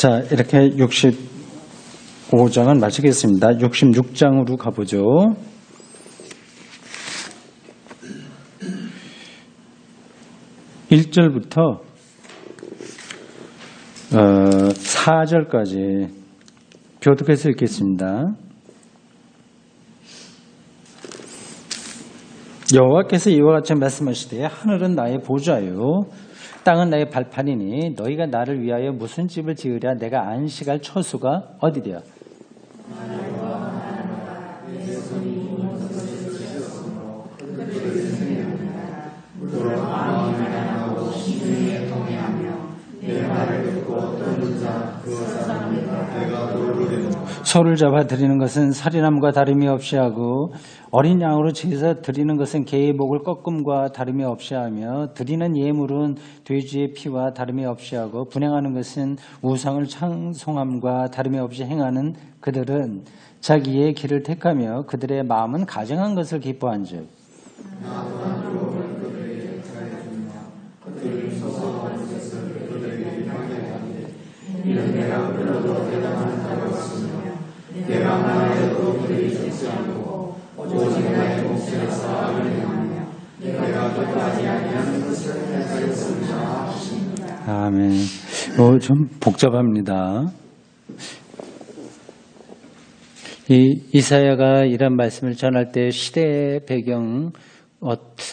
자, 이렇게 65장은 마치겠습니다. 66장으로 가보죠. (1절부터) 4절까지 교독해서 읽겠습니다. 여호와께서 이와 같이 말씀하시되 하늘은 나의 보좌요 땅은 나의 발판이니 너희가 나를 위하여 무슨 집을 지으랴. 내가 안식할 처소가 어디랴. 소를 잡아 드리는 것은 살인함과 다름이 없이 하고 어린 양으로 제사 드리는 것은 개의 목을 꺾음과 다름이 없이 하며 드리는 예물은 돼지의 피와 다름이 없이 하고 분향하는 것은 우상을 찬송함과 다름이 없이 행하는 그들은 자기의 길을 택하며 그들의 마음은 가증한 것을 기뻐한즉 내가 말해도 그들이 듣지 않고 오직 나의 목소리를 쌓으려 하며 내가 끝까지 아니하는 것을 행하였습니다 하십니다. 아멘. 좀 복잡합니다. 이 이사야가 이런 말씀을 전할 때 시대의 배경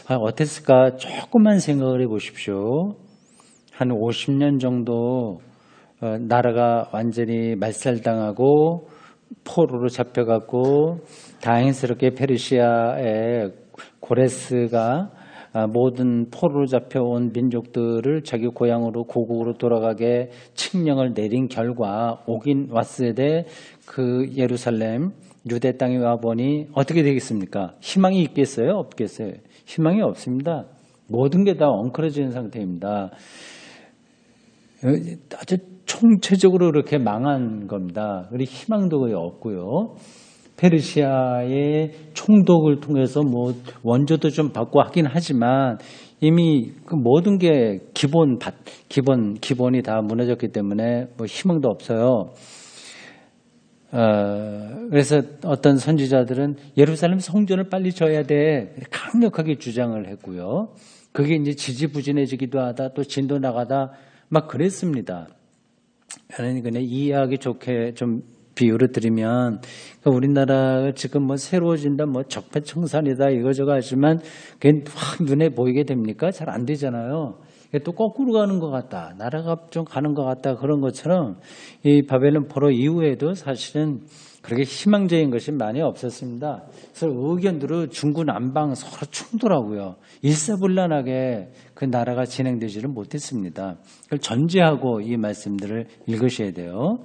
어땠을까 조금만 생각을 해보십시오. 한 50년 정도 나라가 완전히 말살당하고 포로로 잡혀갔고 다행스럽게 페르시아의 고레스가 모든 포로로 잡혀온 민족들을 자기 고향으로 고국으로 돌아가게 칙령을 내린 결과 오긴 왔을 때 그 예루살렘 유대 땅에 와보니 어떻게 되겠습니까? 희망이 있겠어요? 없겠어요? 희망이 없습니다. 모든 게 다 엉클어진 상태입니다. 아주 총체적으로 이렇게 망한 겁니다. 그리고 희망도 거의 없고요. 페르시아의 총독을 통해서 뭐 원조도 좀 받고 하긴 하지만 이미 그 모든 게 기본이 다 무너졌기 때문에 뭐 희망도 없어요. 그래서 어떤 선지자들은 예루살렘 성전을 빨리 져야 돼 강력하게 주장을 했고요. 그게 이제 지지부진해지기도 하다 또 진도 나가다 막 그랬습니다. 그러니까 이해하기 좋게 좀 비유를 드리면 우리나라가 지금 뭐 새로워진다, 뭐 적폐청산이다 이거저거 하지만 그게 확 눈에 보이게 됩니까? 잘 안 되잖아요. 또 거꾸로 가는 것 같다, 나라가 좀 가는 것 같다 그런 것처럼 이 바벨론 포로 이후에도 사실은 그렇게 희망적인 것이 많이 없었습니다. 그래서 의견들은 중구난방 서로 충돌하고요. 일사불란하게 그 나라가 진행되지를 못했습니다. 그걸 전제하고 이 말씀들을 읽으셔야 돼요.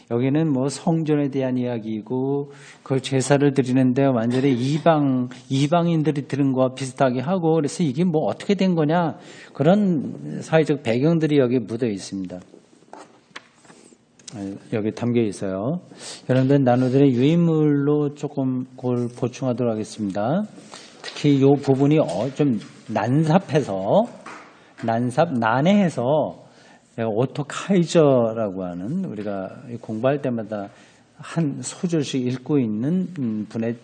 여기는 뭐 성전에 대한 이야기이고 그 제사를 드리는데 완전히 이방인들이 드린 거와 비슷하게 하고 그래서 이게 뭐 어떻게 된 거냐 그런 사회적 배경들이 여기 묻어 있습니다. 여기 담겨 있어요. 여러분들 나누들의 유인물로 조금 그걸 보충하도록 하겠습니다. 특히 이 부분이 좀 난해해서 오토 카이저라고 하는 우리가 공부할 때마다 한 소절씩 읽고 있는 분의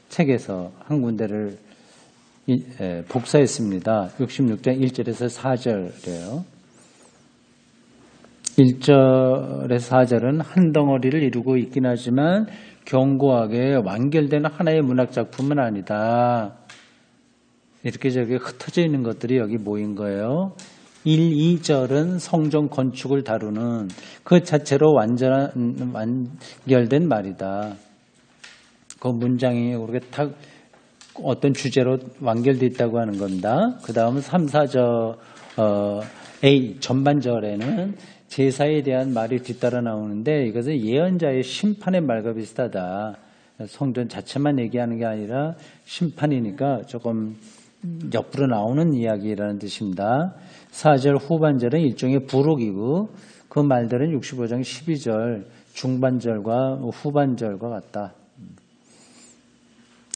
책에서 한 군데를 복사했습니다. 66장 1절에서 4절이에요. 1절에서 4절은 한 덩어리를 이루고 있긴 하지만 견고하게 완결되는 하나의 문학작품은 아니다. 이렇게 저렇게 흩어져 있는 것들이 여기 모인 거예요. 1, 2절은 성전 건축을 다루는 그 자체로 완결된 말이다. 그 문장이 그렇게 딱 어떤 주제로 완결되어 있다고 하는 겁니다. 그 다음은 3, 4절 A 전반절에는 제사에 대한 말이 뒤따라 나오는데 이것은 예언자의 심판의 말과 비슷하다. 성전 자체만 얘기하는 게 아니라 심판이니까 조금 옆으로 나오는 이야기라는 뜻입니다. 4절 후반절은 일종의 부록이고 그 말들은 65장 12절 중반절과 후반절과 같다.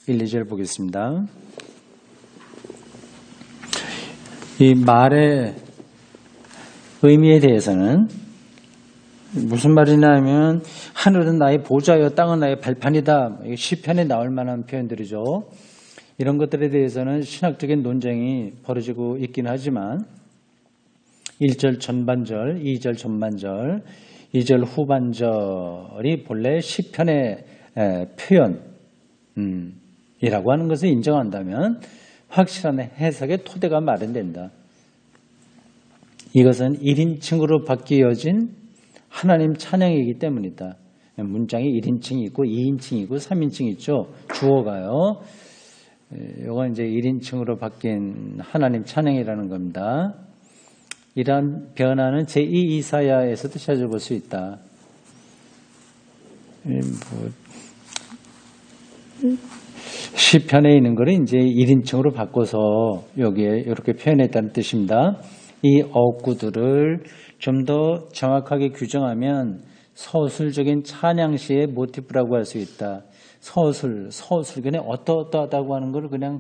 1, 2절 보겠습니다. 이 말의 의미에 대해서는 무슨 말이냐면 하늘은 나의 보좌여 땅은 나의 발판이다. 시편에 나올 만한 표현들이죠. 이런 것들에 대해서는 신학적인 논쟁이 벌어지고 있긴 하지만 1절 전반절, 2절 전반절, 2절 후반절이 본래 시편의 표현이라고 하는 것을 인정한다면 확실한 해석의 토대가 마련된다. 이것은 1인칭으로 바뀌어진 하나님 찬양이기 때문이다. 문장이 1인칭이 있고 2인칭이 있고 3인칭이 있죠. 주어가요. 이건 이제 1인칭으로 바뀐 하나님 찬양이라는 겁니다. 이러한 변화는 제2 이사야에서도 찾아볼 수 있다. 시편에 있는 거를 이제 1인칭으로 바꿔서 여기에 이렇게 표현했다는 뜻입니다. 이 어구들을 좀 더 정확하게 규정하면 서술적인 찬양시의 모티프라고 할 수 있다. 서술 그냥 어떠하다고 하는 걸 그냥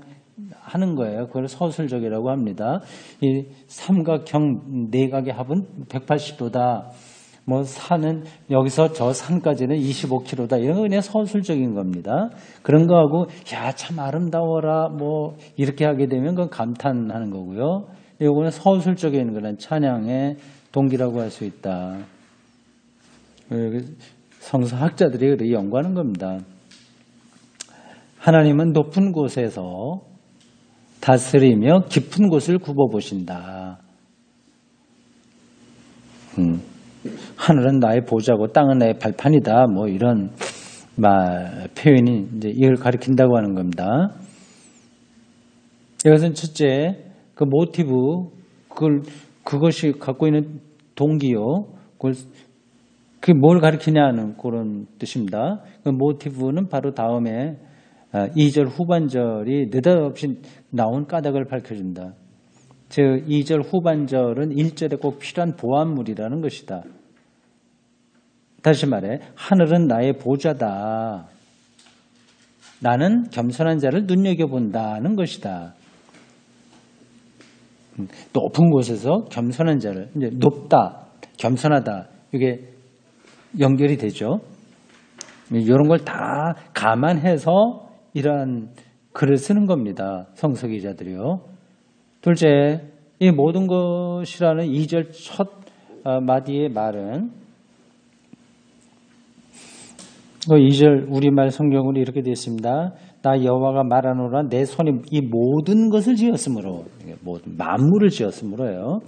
하는 거예요. 그걸 서술적이라고 합니다. 이 삼각형 내각의 합은 180도다. 뭐 산은 여기서 저 산까지는 25km다. 이런 거 그냥 서술적인 겁니다. 그런 거하고 야 참 아름다워라 뭐 이렇게 하게 되면 그건 감탄하는 거고요. 이거는 서술적인 그런 찬양의 동기라고 할 수 있다. 성서학자들이 그렇게 연구하는 겁니다. 하나님은 높은 곳에서 다스리며 깊은 곳을 굽어보신다. 하늘은 나의 보좌고 땅은 나의 발판이다. 뭐 이런 표현이 이제 이걸 가리킨다고 하는 겁니다. 이것은 첫째, 그 모티브, 그것이 갖고 있는 동기요. 그게 뭘 가리키냐는 그런 뜻입니다. 그 모티브는 바로 다음에 2절 후반절이 느닷없이 나온 까닭을 밝혀준다. 즉 2절 후반절은 1절에 꼭 필요한 보완물이라는 것이다. 다시 말해 하늘은 나의 보좌다. 나는 겸손한 자를 눈여겨본다는 것이다. 높은 곳에서 겸손한 자를, 이제 높다, 겸손하다, 이게 연결이 되죠. 이런 걸 다 감안해서 이러한 글을 쓰는 겁니다. 성서 기자들이요. 둘째, 이 모든 것이라는 2절 첫 마디의 말은 2절 우리말 성경으로 이렇게 되어 있습니다. 나 여호와가 말하노라 내 손이 이 모든 것을 지었으므로, 만물을 지었으므로요.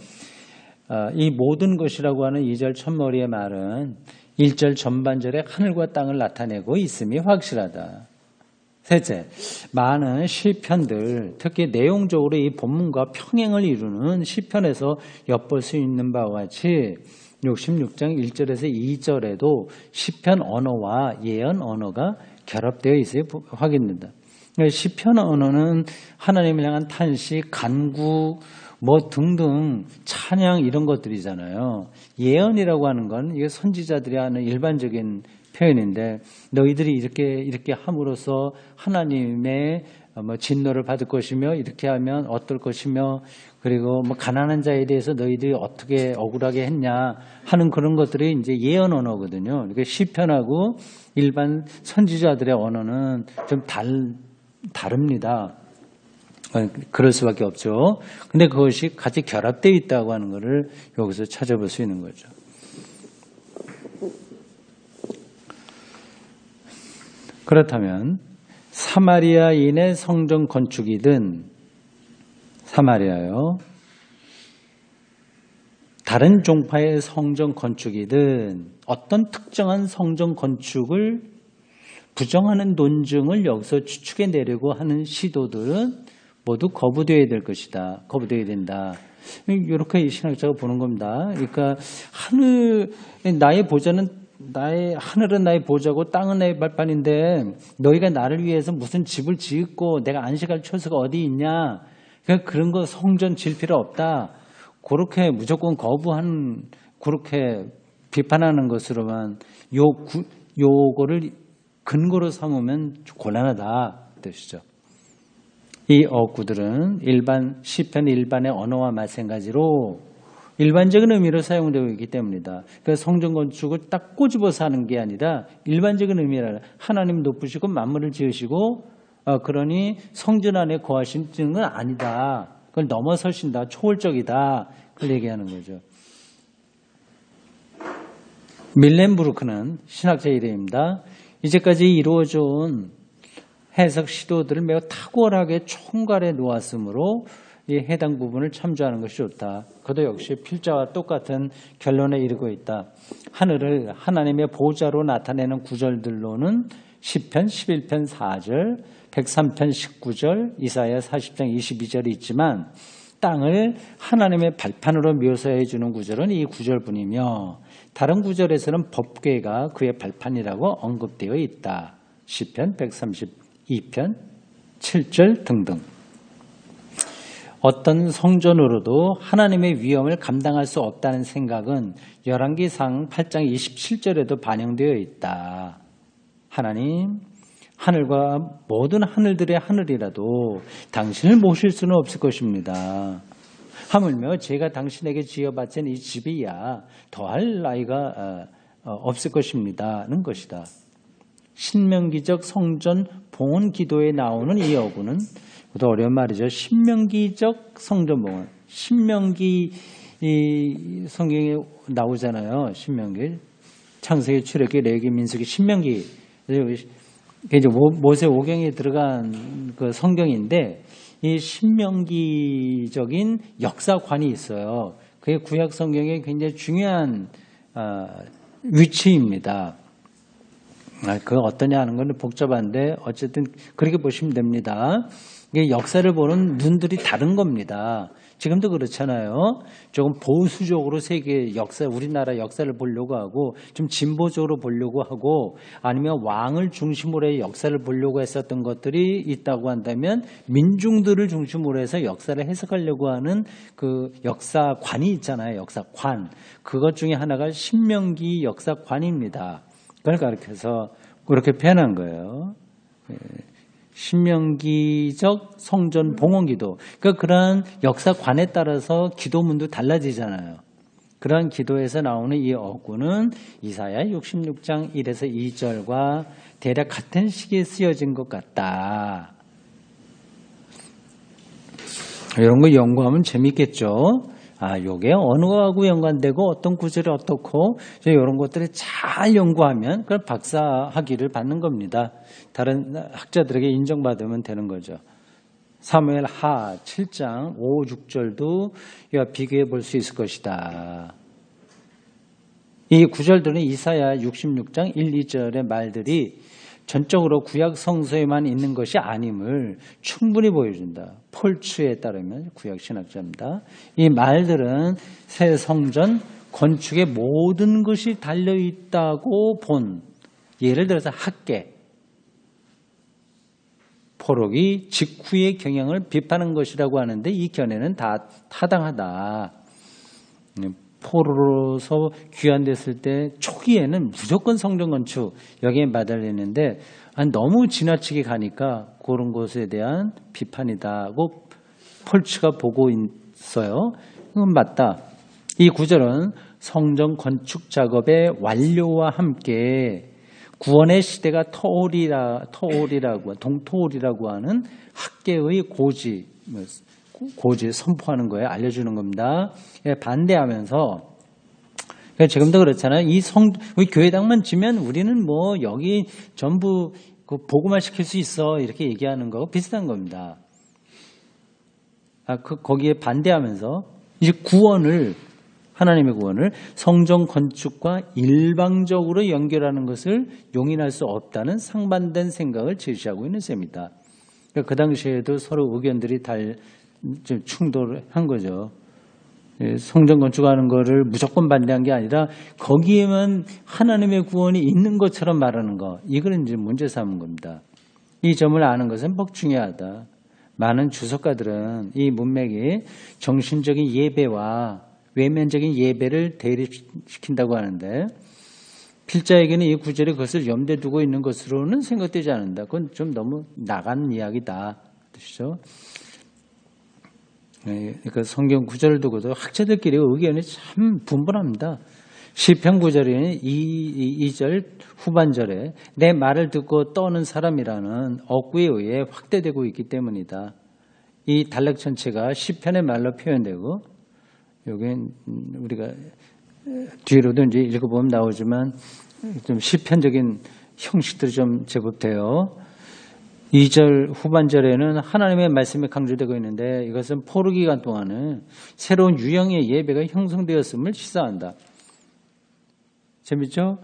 이 모든 것이라고 하는 2절 첫머리의 말은 1절 전반절에 하늘과 땅을 나타내고 있음이 확실하다. 셋째, 많은 시편들, 특히 내용적으로 이 본문과 평행을 이루는 시편에서 엿볼 수 있는 바와 같이 66장 1절에서 2절에도 시편 언어와 예언 언어가 결합되어 있어요. 확인된다. 시편 언어는 하나님을 향한 탄식, 간구, 뭐 등등 찬양 이런 것들이잖아요. 예언이라고 하는 건 이게 선지자들이 하는 일반적인 표현인데 너희들이 이렇게 함으로써 하나님의 진노를 받을 것이며 이렇게 하면 어떨 것이며 그리고 뭐 가난한 자에 대해서 너희들이 어떻게 억울하게 했냐 하는 그런 것들이 이제 예언 언어거든요. 그러니까 시편하고 일반 선지자들의 언어는 좀 다릅니다. 그럴 수밖에 없죠. 근데 그것이 같이 결합되어 있다고 하는 것을 여기서 찾아볼 수 있는 거죠. 그렇다면 사마리아인의 성전 건축이든 사마리아요. 다른 종파의 성전 건축이든 어떤 특정한 성전 건축을 부정하는 논증을 여기서 추측해내려고 하는 시도들은 모두 거부되어야 될 것이다. 거부되어야 된다. 이렇게 신학자가 보는 겁니다. 그러니까 하늘은 나의 보좌고 땅은 나의 발판인데 너희가 나를 위해서 무슨 집을 짓고 내가 안식할 처소가 어디 있냐. 그러니까 그런 거 성전 질 필요 없다. 그렇게 무조건 그렇게 비판하는 것으로만 요거를 근거로 삼으면 곤란하다 뜻이죠. 이 어구들은 시편 일반의 언어와 마찬가지로 일반적인 의미로 사용되고 있기 때문이다. 그래서 성전 건축을 딱 꼬집어서 하는 게 아니라 일반적인 의미라 하나님 높으시고 만물을 지으시고 그러니 성전 안에 거하시는 건 아니다. 그걸 넘어서신다. 초월적이다. 그걸 얘기하는 거죠. 밀렌부르크는 신학자 이름입니다. 이제까지 이루어져 온 해석 시도들을 매우 탁월하게 총괄해 놓았으므로 이 해당 부분을 참조하는 것이 좋다. 그도 역시 필자와 똑같은 결론에 이르고 있다. 하늘을 하나님의 보좌로 나타내는 구절들로는 시편 11편 4절, 103편 19절, 이사야 40장 22절이 있지만 땅을 하나님의 발판으로 묘사해 주는 구절은 이 구절뿐이며 다른 구절에서는 법궤가 그의 발판이라고 언급되어 있다. 시편 132편 7절 등등. 어떤 성전으로도 하나님의 위엄을 감당할 수 없다는 생각은 열왕기상 8장 27절에도 반영되어 있다. 하나님, 하늘과 모든 하늘들의 하늘이라도 당신을 모실 수는 없을 것입니다. 하물며 제가 당신에게 지어바친 이 집이야 더할 나이가 없을 것입니다는 것이다. 신명기적 성전 봉헌 기도에 나오는 이 어구는 그것도 어려운 말이죠. 신명기적 성전 봉헌. 신명기 이 성경에 나오잖아요. 신명기. 창세기, 출애굽기, 레위기, 민수기, 신명기. 이제 모세 오경에 들어간 그 성경인데 이 신명기적인 역사관이 있어요. 그게 구약 성경의 굉장히 중요한 위치입니다. 그 어떠냐 하는 건 복잡한데 어쨌든 그렇게 보시면 됩니다. 이게 역사를 보는 눈들이 다른 겁니다. 지금도 그렇잖아요. 조금 보수적으로 세계 역사, 우리나라 역사를 보려고 하고 좀 진보적으로 보려고 하고 아니면 왕을 중심으로 해 역사를 보려고 했었던 것들이 있다고 한다면 민중들을 중심으로 해서 역사를 해석하려고 하는 그 역사관이 있잖아요. 역사관. 그것 중에 하나가 신명기 역사관입니다. 그걸 가르쳐서 그렇게 표현한 거예요. 신명기적 성전 봉헌기도. 그러니까 그러한 역사관에 따라서 기도문도 달라지잖아요. 그러한 기도에서 나오는 이 어구는 이사야 66장 1에서 2절과 대략 같은 시기에 쓰여진 것 같다. 이런 거 연구하면 재밌겠죠. 요게 어느 거하고 연관되고 어떤 구절이 어떻고 이런 것들을 잘 연구하면 그걸 박사 학위를 받는 겁니다. 다른 학자들에게 인정받으면 되는 거죠. 사무엘 하 7장 5, 6절도 이와 비교해 볼 수 있을 것이다. 이 구절들은 이사야 66장 1, 2절의 말들이 전적으로 구약 성서에만 있는 것이 아님을 충분히 보여준다. 폴츠에 따르면 구약 신학자입니다. 이 말들은 새 성전 건축의 모든 것이 달려있다고 본, 예를 들어서 학계, 포록이 직후의 경향을 비판한 것이라고 하는데 이 견해는 다 타당하다. 포로로서 귀환됐을 때 초기에는 무조건 성전 건축 여기에 매달리는데 너무 지나치게 가니까 그런 것에 대한 비판이다고 폴츠가 보고 있어요. 그건 맞다. 이 구절은 성전 건축 작업의 완료와 함께 구원의 시대가 동토올이라고 하는 학계의 고지 선포하는 거예요. 알려주는 겁니다. 반대하면서 지금도 그렇잖아요. 우리 교회당만 지면 우리는 뭐 여기 전부 복음화 시킬 수 있어 이렇게 얘기하는 거하고 비슷한 겁니다. 거기에 반대하면서 이제 하나님의 구원을 성전 건축과 일방적으로 연결하는 것을 용인할 수 없다는 상반된 생각을 제시하고 있는 셈입니다. 그 당시에도 서로 의견들이 좀 충돌한 거죠. 성전 건축하는 거를 무조건 반대한 게 아니라 거기에만 하나님의 구원이 있는 것처럼 말하는 거. 이걸 이제 문제 삼은 겁니다. 이 점을 아는 것은 꼭 중요하다. 많은 주석가들은 이 문맥이 정신적인 예배와 외면적인 예배를 대립시킨다고 하는데 필자에게는 이 구절이 그것을 염두에 두고 있는 것으로는 생각되지 않는다. 그건 좀 너무 나간 이야기다. 뜻이죠. 그러니까 성경 구절을 두고도 학자들끼리 의견이 참 분분합니다. 시편 9절에 2절 후반절에 내 말을 듣고 떠는 사람이라는 어구에 의해 확대되고 있기 때문이다. 이 단락 전체가 시편의 말로 표현되고 여기는 우리가 뒤로도 이제 읽어보면 나오지만 좀 시편적인 형식들이 좀 제법 돼요. 2절 후반절에는 하나님의 말씀이 강조되고 있는데 이것은 포로 기간 동안은 새로운 유형의 예배가 형성되었음을 시사한다. 재밌죠?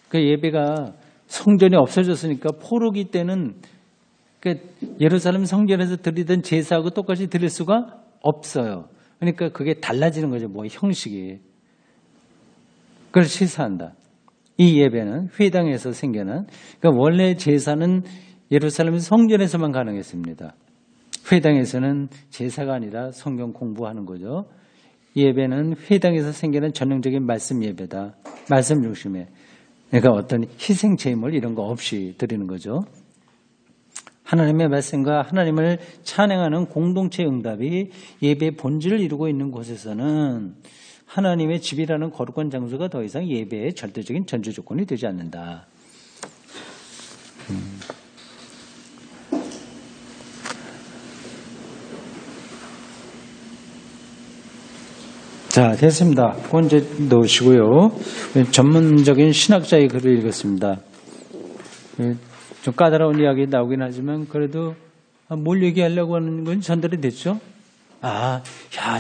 그 예배가 성전이 없어졌으니까 포로기 때는 그 예루살렘 성전에서 드리던 제사하고 똑같이 드릴 수가 없어요. 그러니까 그게 달라지는 거죠. 뭐 형식이. 그걸 시사한다. 이 예배는 회당에서 생겨난 그러니까 원래 제사는 예루살렘 성전에서만 가능했습니다. 회당에서는 제사가 아니라 성경 공부하는 거죠. 예배는 회당에서 생기는 전형적인 말씀 예배다. 말씀 중심에. 그러니까 어떤 희생 제물 이런 거 없이 드리는 거죠. 하나님의 말씀과 하나님을 찬양하는 공동체 응답이 예배의 본질을 이루고 있는 곳에서는 하나님의 집이라는 거룩한 장소가 더 이상 예배의 절대적인 전제 조건이 되지 않는다. 자, 됐습니다. 그건 이제 넣으시고요. 전문적인 신학자의 글을 읽었습니다. 좀 까다로운 이야기 나오긴 하지만 그래도 뭘 얘기하려고 하는 건 전달이 됐죠?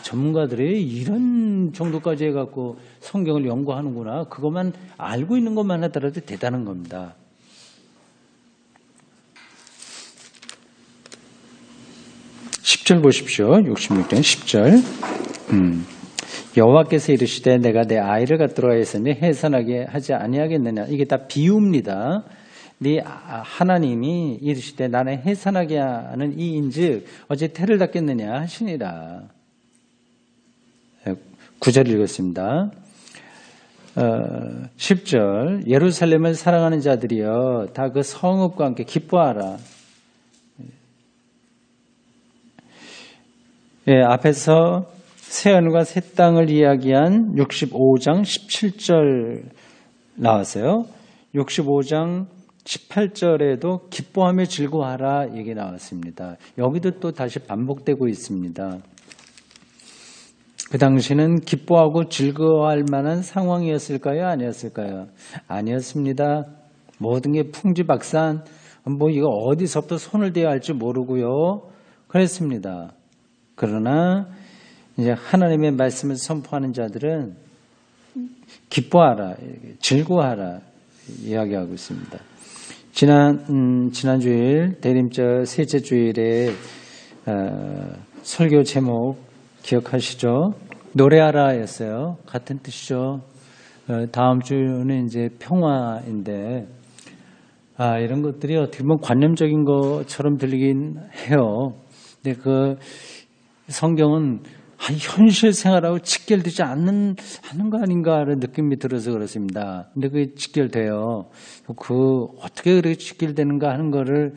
전문가들이 이런 정도까지 해갖고 성경을 연구하는구나. 그것만 알고 있는 것만 하더라도 대단한 겁니다. (10절) 보십시오. 66장 10절. 여호와께서 이르시되 내가 내 아이를 갖도록 하였으니 해산하게 하지 아니하겠느냐. 이게 다 비유입니다. 네 하나님이 이르시되 나는 해산하게 하는 이인즉 어제 태를 닦겠느냐 하시니라. 9절 읽었습니다. 10절 예루살렘을 사랑하는 자들이여 다 그 성읍과 함께 기뻐하라. 앞에서 새하늘과 새 땅을 이야기한 65장 17절 나왔어요. 65장 18절에도 기뻐하며 즐거워하라 얘기 나왔습니다. 여기도 또 다시 반복되고 있습니다. 그 당시는 기뻐하고 즐거워할 만한 상황이었을까요? 아니었을까요? 아니었습니다. 모든 게 풍지박산, 이거 어디서부터 손을 대야 할지 모르고요. 그랬습니다. 그러나 이제 하나님의 말씀을 선포하는 자들은 기뻐하라, 즐거워하라 이야기하고 있습니다. 지난 주일 대림절 셋째 주일에 설교 제목 기억하시죠? 노래하라였어요. 같은 뜻이죠. 다음 주는 이제 평화인데 이런 것들이 어떻게 보면 관념적인 것처럼 들리긴 해요. 근데 그 성경은 현실 생활하고 직결되지 않는 거 아닌가라는 느낌이 들어서 그렇습니다. 근데 그게 직결돼요. 어떻게 그렇게 직결되는가 하는 거를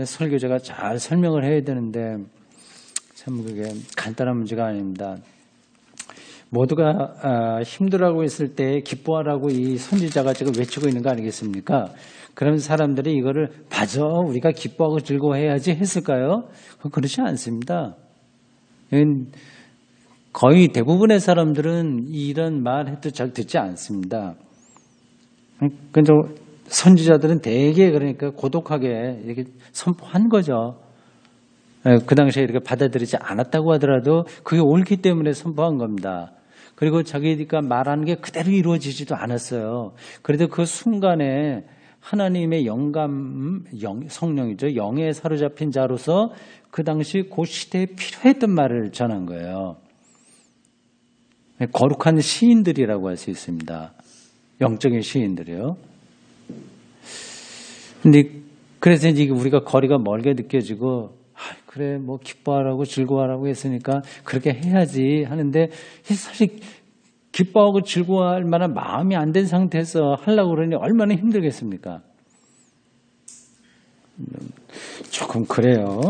설교자가 잘 설명을 해야 되는데 참 그게 간단한 문제가 아닙니다. 모두가 힘들어하고 있을 때 기뻐하라고 이 선지자가 지금 외치고 있는 거 아니겠습니까? 그런 사람들이 이거를 맞아 우리가 기뻐하고 즐거워해야지 했을까요? 그렇지 않습니다. 거의 대부분의 사람들은 이런 말 해도 잘 듣지 않습니다. 근데 선지자들은 되게 그러니까 고독하게 이렇게 선포한 거죠. 그 당시에 이렇게 받아들이지 않았다고 하더라도 그게 옳기 때문에 선포한 겁니다. 그리고 자기가 말하는 게 그대로 이루어지지도 않았어요. 그래도 그 순간에 하나님의 영감, 성령이죠. 영에 사로잡힌 자로서 그 당시 그 시대에 필요했던 말을 전한 거예요. 거룩한 시인들이라고 할 수 있습니다. 영적인 시인들이요. 근데 그래서 이제 우리가 거리가 멀게 느껴지고 그래 뭐 기뻐하라고 즐거워하라고 했으니까 그렇게 해야지 하는데 사실 기뻐하고 즐거워할 만한 마음이 안 된 상태에서 하려고 그러니 얼마나 힘들겠습니까? 조금 그래요.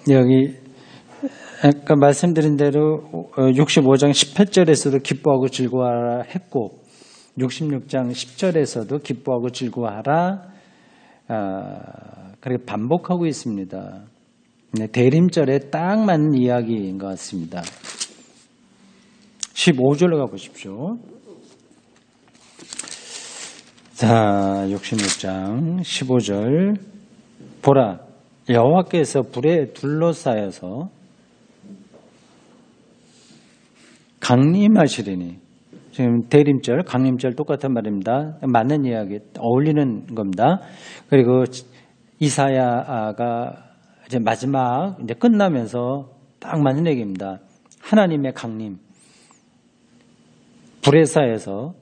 여기 아까 말씀드린 대로 65장 18절에서도 기뻐하고 즐거워하라 했고 66장 10절에서도 기뻐하고 즐거워하라 그렇게 반복하고 있습니다. 대림절에 딱 맞는 이야기인 것 같습니다. 15절로 가보십시오. 자, 66장 15절 보라 여호와께서 불에 둘러싸여서 강림하시리니 지금 대림절, 강림절 똑같은 말입니다. 맞는 이야기, 어울리는 겁니다. 그리고 이사야가 이제 마지막 이제 끝나면서 딱 맞는 얘기입니다. 하나님의 강림, 불에 쌓여서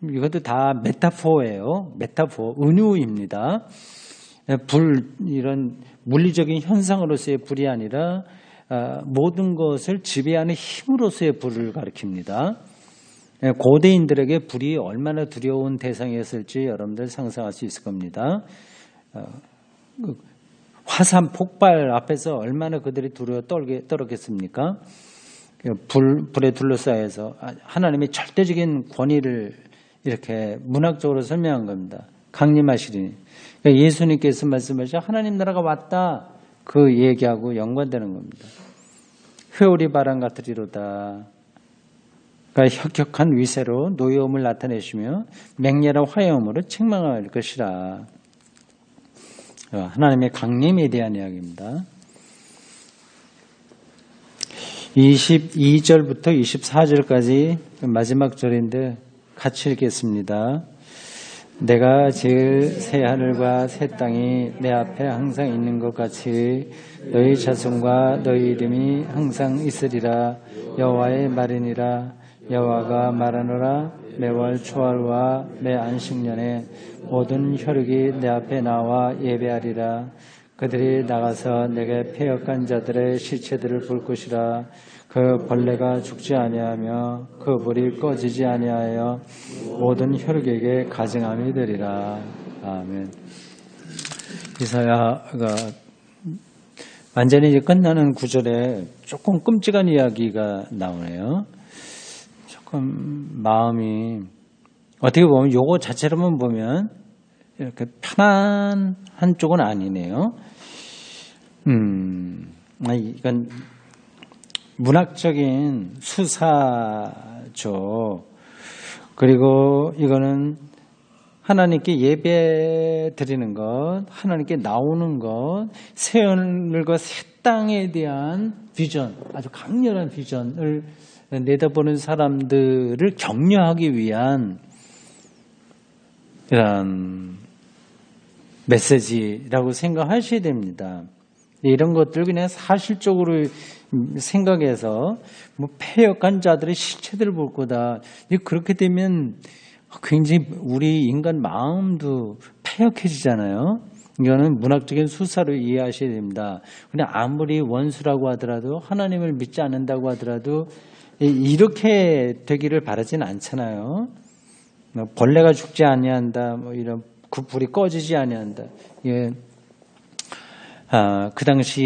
이것도 다 메타포예요. 메타포, 은유입니다. 불 이런 물리적인 현상으로서의 불이 아니라 모든 것을 지배하는 힘으로서의 불을 가리킵니다. 고대인들에게 불이 얼마나 두려운 대상이었을지 여러분들 상상할 수 있을 겁니다. 화산 폭발 앞에서 얼마나 그들이 두려워 떨었겠습니까? 불에 둘러싸여서 하나님의 절대적인 권위를 이렇게 문학적으로 설명한 겁니다. 강림하시리니. 그러니까 예수님께서 말씀하셔 하나님 나라가 왔다. 그 얘기하고 연관되는 겁니다. 회오리 바람 같으리로다. 그러니까 혁혁한 위세로 노여움을 나타내시며 맹렬한 화염으로 책망할 것이라. 하나님의 강림에 대한 이야기입니다. 22절부터 24절까지 마지막 절인데 같이 읽겠습니다. 내가 지을 새 하늘과 새 땅이 내 앞에 항상 있는 것 같이 너희 자손과 너희 이름이 항상 있으리라. 여호와의 말이니라. 여호와가 말하노라. 매월 초월과 매 안식년에 모든 혈육이 내 앞에 나와 예배하리라. 그들이 나가서 내게 패역한 자들의 시체들을 볼 것이라. 그 벌레가 죽지 아니하며 그 불이 꺼지지 아니하여 모든 혈육에게 가증함이 되리라. 아멘. 이사야가 완전히 이제 끝나는 구절에 조금 끔찍한 이야기가 나오네요. 조금 마음이 어떻게 보면 요거 자체로만 보면 이렇게 편한 한쪽은 아니네요. 이건 문학적인 수사죠. 그리고 이거는 하나님께 예배 드리는 것, 하나님께 나오는 것, 새 하늘과 새 땅에 대한 비전, 아주 강렬한 비전을 내다보는 사람들을 격려하기 위한 이런 메시지라고 생각하셔야 됩니다. 이런 것들 그냥 사실적으로 생각해서 뭐 패역한 자들의 시체들을 볼 거다. 그렇게 되면 굉장히 우리 인간 마음도 패역해지잖아요. 이거는 문학적인 수사로 이해하셔야 됩니다. 그냥 아무리 원수라고 하더라도 하나님을 믿지 않는다고 하더라도 이렇게 되기를 바라지는 않잖아요. 벌레가 죽지 아니한다. 뭐 이런 그 불이 꺼지지 아니한다. 예. 그 당시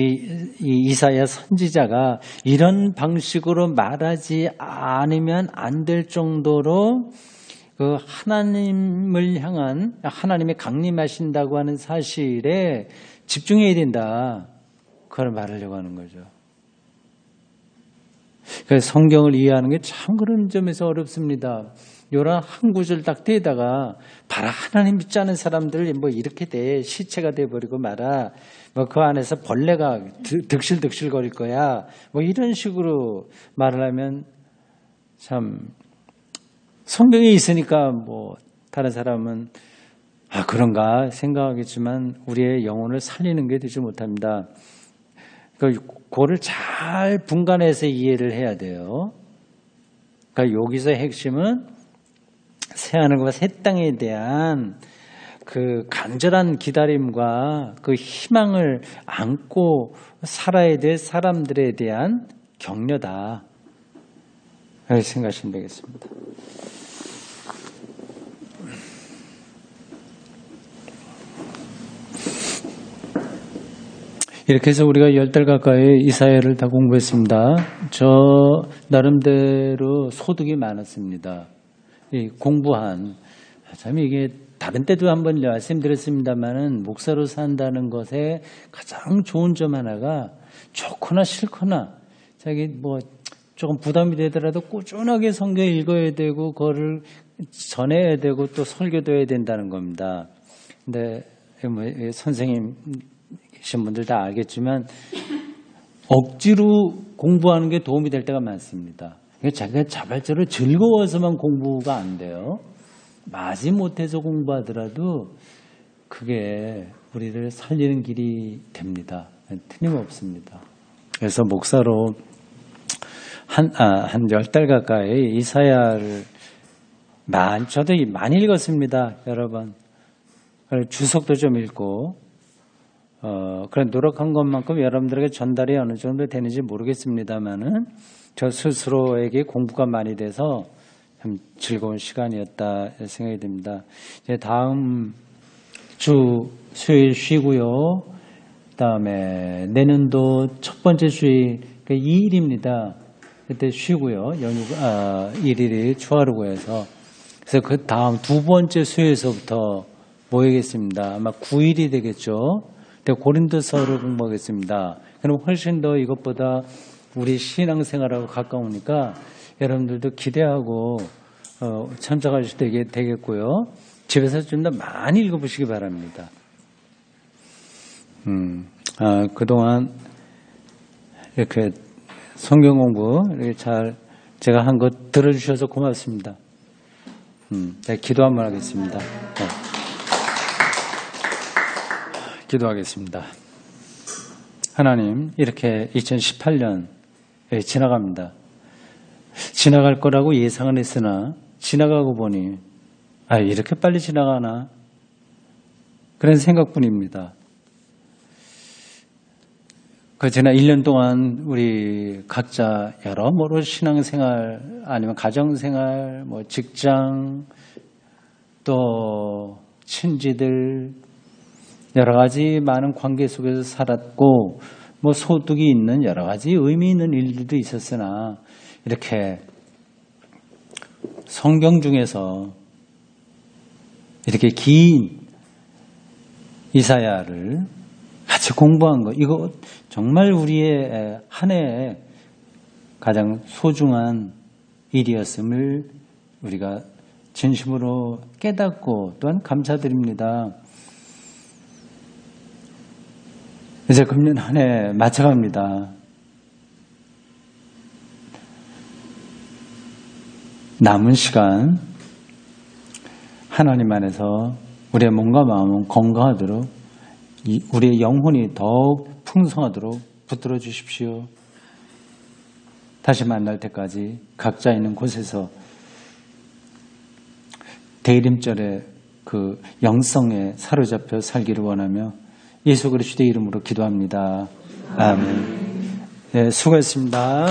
이사야 선지자가 이런 방식으로 말하지 않으면 안 될 정도로 그 하나님을 향한 하나님이 강림하신다고 하는 사실에 집중해야 된다. 그걸 말하려고 하는 거죠. 그래서 성경을 이해하는 게 참 그런 점에서 어렵습니다. 요런 한 구절 딱 떼다가 봐라 하나님 믿지 않은 사람들 뭐 이렇게 돼 시체가 돼버리고 말아 뭐 그 안에서 벌레가 득실득실 거릴 거야 뭐 이런 식으로 말을 하면 참 성경에 있으니까 뭐 다른 사람은 아 그런가 생각하겠지만 우리의 영혼을 살리는 게 되지 못합니다. 그거를 잘 분간해서 이해를 해야 돼요. 그러니까 여기서 핵심은 새하늘과 새 땅에 대한 그 간절한 기다림과 그 희망을 안고 살아야 될 사람들에 대한 격려다. 이렇게 생각하시면 되겠습니다. 이렇게 해서 우리가 10달 가까이 이사야를 다 공부했습니다. 저 나름대로 소득이 많았습니다. 이 공부한 참 이게 다른 때도 한번 말씀드렸습니다만은 목사로 산다는 것에 가장 좋은 점 하나가 좋거나 싫거나 자기 뭐 조금 부담이 되더라도 꾸준하게 성경 읽어야 되고 그거를 전해야 되고 또 설교도 해야 된다는 겁니다. 근데 뭐 선생님 계신 분들 다 알겠지만 억지로 공부하는 게 도움이 될 때가 많습니다. 자기가 자발적으로 즐거워서만 공부가 안 돼요. 마지 못해서 공부하더라도 그게 우리를 살리는 길이 됩니다. 틀림없습니다. 그래서 목사로 한 10달 가까이 이사야를 저도 많이 읽었습니다. 여러 번. 주석도 좀 읽고 그런 노력한 것만큼 여러분들에게 전달이 어느 정도 되는지 모르겠습니다만은 저 스스로에게 공부가 많이 돼서 참 즐거운 시간이었다 생각이 듭니다. 이제 다음 주 수요일 쉬고요. 그다음에 내년도 첫 번째 주일 2일입니다. 그때 쉬고요. 연휴가 1일이 추하루고 해서 그래서 그 다음 두 번째 수요일서부터 모이겠습니다. 아마 9일이 되겠죠. 고린도서를 공부하겠습니다. 그럼 훨씬 더 이것보다 우리 신앙생활하고 가까우니까 여러분들도 기대하고 참석하실 때 되겠고요. 집에서 좀 더 많이 읽어보시기 바랍니다. 그동안 이렇게 성경 공부 이렇게 잘 제가 한 거 들어주셔서 고맙습니다. 네, 기도 한번 하겠습니다. 네. 기도하겠습니다. 하나님, 이렇게 2018년 지나갑니다. 지나갈 거라고 예상은 했으나 지나가고 보니 이렇게 빨리 지나가나 그런 생각뿐입니다. 그 지난 1년 동안 우리 각자 여러모로 신앙생활 아니면 가정생활, 뭐 직장 또 친지들 여러 가지 많은 관계 속에서 살았고 뭐 소득이 있는 여러 가지 의미 있는 일들도 있었으나 이렇게 성경 중에서 이렇게 긴 이사야를 같이 공부한 거 이거 정말 우리의 한 해에 가장 소중한 일이었음을 우리가 진심으로 깨닫고 또한 감사드립니다. 이제 금년 한 해 마쳐갑니다. 남은 시간 하나님 안에서 우리의 몸과 마음은 건강하도록 우리의 영혼이 더욱 풍성하도록 붙들어 주십시오. 다시 만날 때까지 각자 있는 곳에서 대림절의 그 영성에 사로잡혀 살기를 원하며 예수 그리스도의 이름으로 기도합니다. 아멘. 네, 수고했습니다.